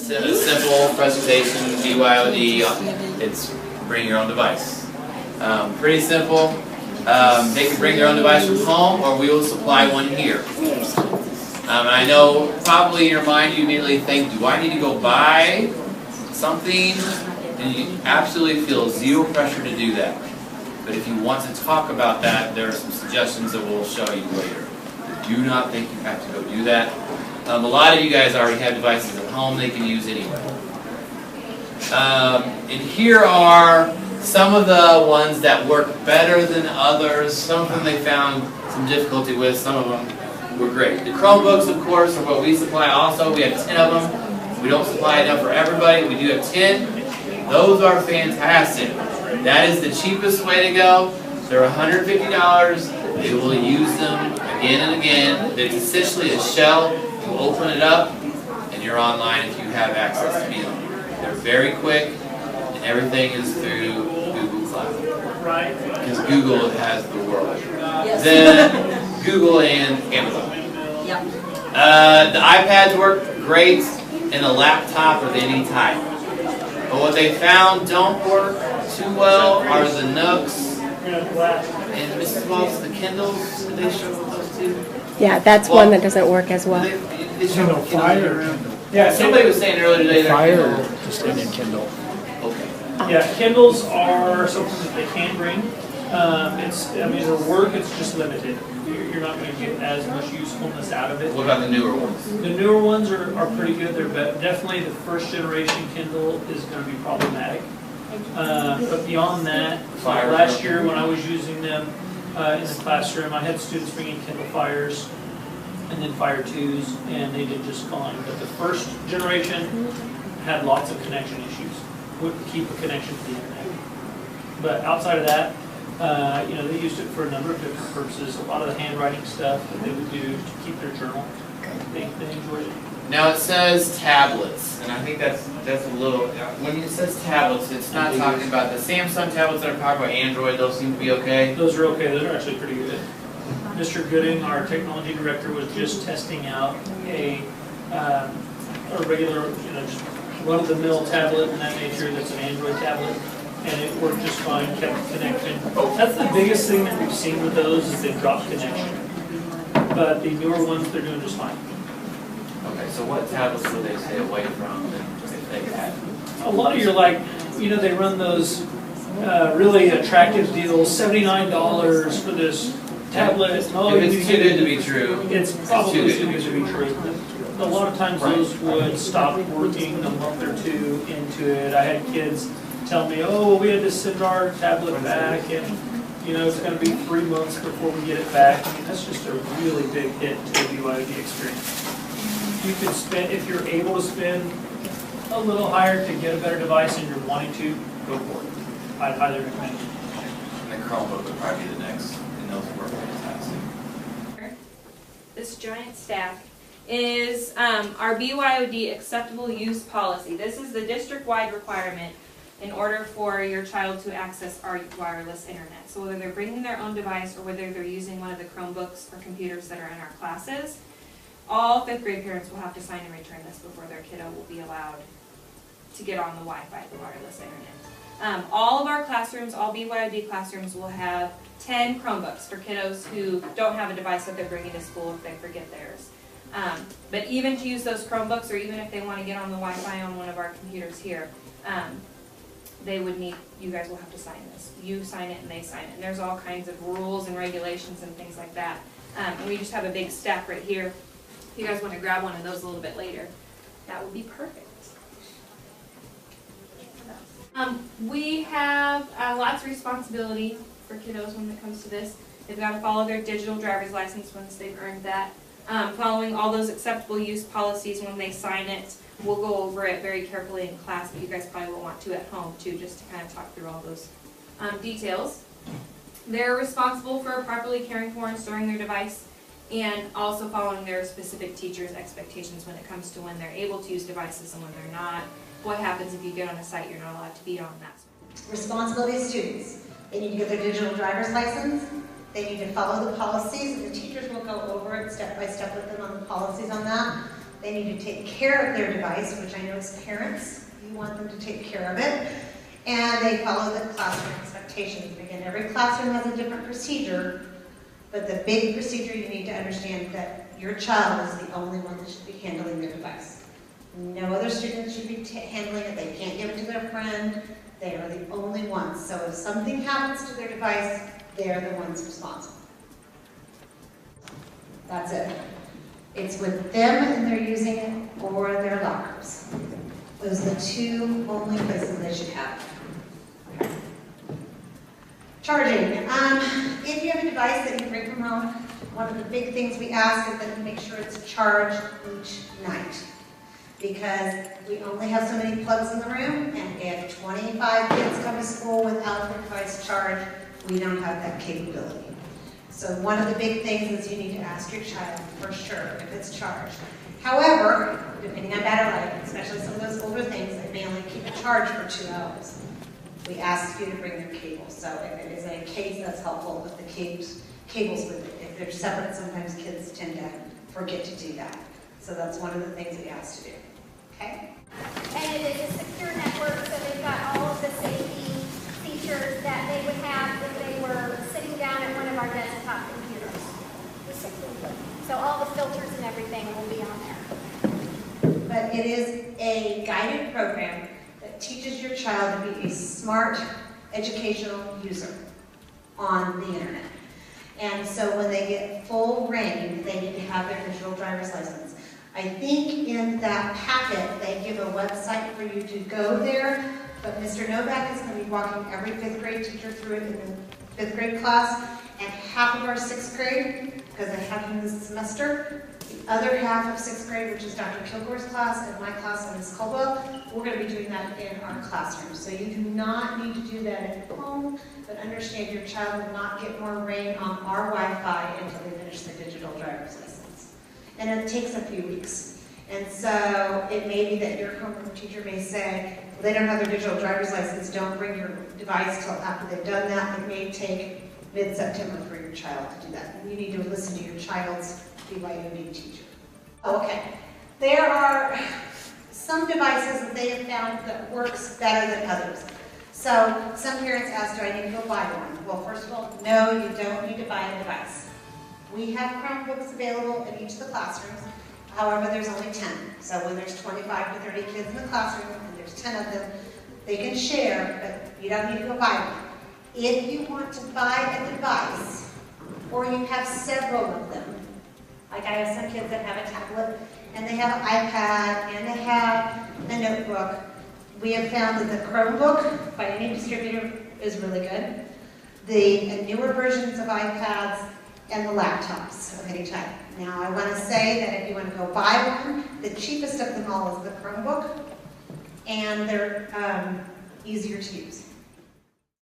simple presentation, BYOD. It's bring your own device. Pretty simple. They can bring their own device from home, or we will supply one here. And I know probably in your mind you immediately think, do I need to go buy something? And you absolutely feel zero pressure to do that. But if you want to talk about that, there are some suggestions that we'll show you later. Do not think you have to go do that. A lot of you guys already have devices at home they can use anyway. And here are some of the ones that work better than others. Some of them they found some difficulty with, some of them were great. The Chromebooks, of course, are what we supply also. We have 10 of them. We don't supply enough for everybody. We do have 10. Those are fantastic. That is the cheapest way to go. They're $150. You will use them again and again. It's essentially a shell. You open it up, and you're online if you have access to them. They're very quick, and everything is through Google Cloud. Because Google has the world. Then Google and Amazon. The iPads work great in a laptop of any type. But what they found don't work too well are the Nooks and Mrs. Waltz, the Kindles. Did they struggle with those too? Yeah, that's one that doesn't work as well. They struggle with Kindle. Yeah, somebody was saying earlier today Fire just in Kindle. Okay. Yeah, Kindles are something that they can bring. Their work, it's just limited. You're not going to get as much usefulness out of it. What about the newer ones? The newer ones are pretty good. They're definitely the first generation Kindle is going to be problematic. But beyond that, last year when I was using them in the classroom, I had students bringing Kindle Fires and then Fire 2s, and they did just fine. But the first generation had lots of connection issues. Wouldn't keep a connection to the internet. But outside of that, they used it for a number of different purposes. A lot of the handwriting stuff that they would do to keep their journal, they enjoyed it. Now it says tablets, and I think that's a little. When it says tablets, it's not talking about the Samsung tablets that are talking about Android. Those seem to be okay. Those are okay. Those are actually pretty good. Mr. Gooding, our technology director, was just testing out a regular, just run-of-the-mill tablet in that nature. That's an Android tablet. And it worked just fine, kept connection. That's the biggest thing that we've seen with those is they've dropped connection. But the newer ones, they're doing just fine. Okay, so what tablets would they stay away from if they had? A lot of your they run those really attractive deals, $79 for this tablet. Oh, if it's too good to be true. It's probably too good to be true. A lot of times those would stop working a month or two into it. I had kids tell me, oh, we had to send our tablet back, and it's going to be 3 months before we get it back. I mean, that's just a really big hit to the BYOD experience. You could spend, if you're able to spend a little higher to get a better device and you're wanting to, go for it. I'd highly recommend it. And the Chromebook would probably be the next, and those work fantastic. This giant stack is our BYOD acceptable use policy. This is the district-wide requirement in order for your child to access our wireless internet. So whether they're bringing their own device or whether they're using one of the Chromebooks or computers that are in our classes, all 5th grade parents will have to sign and return this before their kiddo will be allowed to get on the Wi-Fi, the wireless internet. All of our classrooms, all BYOD classrooms will have 10 Chromebooks for kiddos who don't have a device that they're bringing to school if they forget theirs. But even to use those Chromebooks, or even if they want to get on the Wi-Fi on one of our computers here, they would need, you guys will have to sign this. You sign it and they sign it. And there's all kinds of rules and regulations and things like that. And we just have a big stack right here. If you guys want to grab one of those a little bit later, that would be perfect. We have lots of responsibility for kiddos when it comes to this. They've got to follow their digital driver's license once they've earned that. Following all those acceptable use policies when they sign it. We'll go over it very carefully in class, but you guys probably will want to at home too, just to kind of talk through all those details. They're responsible for properly caring for and storing their device, and also following their specific teachers' expectations when it comes to when they're able to use devices and when they're not. What happens if you get on a site you're not allowed to be on that? Responsibility of students. They need to get their digital driver's license. They need to follow the policies. The teachers will go over it step by step with them on the policies on that. They need to take care of their device, which I know as parents, you want them to take care of it. And they follow the classroom expectations. And again, every classroom has a different procedure, but the big procedure you need to understand that your child is the only one that should be handling their device. No other students should be handling it. They can't give it to their friend. They are the only ones. So if something happens to their device, they're the ones responsible. That's it. It's with them and they're using it, or their lockers. Those are the two only places they should have it. Charging. If you have a device that you bring from home, one of the big things we ask is that you make sure it's charged each night. Because we only have so many plugs in the room, and if 25 kids come to school without their device charged, we don't have that capability. So one of the big things is you need to ask your child for sure if it's charged. However, depending on battery life, especially some of those older things, they may only keep it charged for 2 hours. We ask you to bring your cable. So if it is a case, that's helpful with the cables with it. If they're separate, sometimes kids tend to forget to do that. So that's one of the things we ask to do. Okay? And it is a secure network, so they've got all of the safety features that they would have if they were sitting down at one of our desktop computers. So all the filters and everything will be on there. But it is a guided program that teaches your child to be a smart educational user on the internet. And so when they get full reign, they need to have their digital driver's license. I think in that packet, they give a website for you to go there, but Mr. Novak is going to be walking every 5th grade teacher through it in the 5th grade class, and half of our 6th grade, because I have him this semester, the other half of 6th grade, which is Dr. Kilgore's class and my class and Ms. Caldwell, we're going to be doing that in our classroom. So you do not need to do that at home, but understand your child will not get more reign on our Wi-Fi until they finish their digital driver's license. And it takes a few weeks. And so it may be that your homeroom teacher may say, well, they don't have their digital driver's license, don't bring your device till after they've done that. It may take mid-September for your child to do that. And you need to listen to your child's BYOD teacher. Okay, there are some devices that they have found that works better than others. So some parents ask, do I need to go buy one? Well, first of all, no, you don't need to buy a device. We have Chromebooks available in each of the classrooms. However, there's only 10. So when there's 25 to 30 kids in the classroom and there's 10 of them, they can share, but you don't need to go buy one. If you want to buy a device, or you have several of them, like I have some kids that have a tablet, and they have an iPad, and they have a notebook, we have found that the Chromebook by any distributor is really good. The newer versions of iPads and the laptops of any type. Now, I want to say that if you want to go buy one, the cheapest of them all is the Chromebook, and they're easier to use.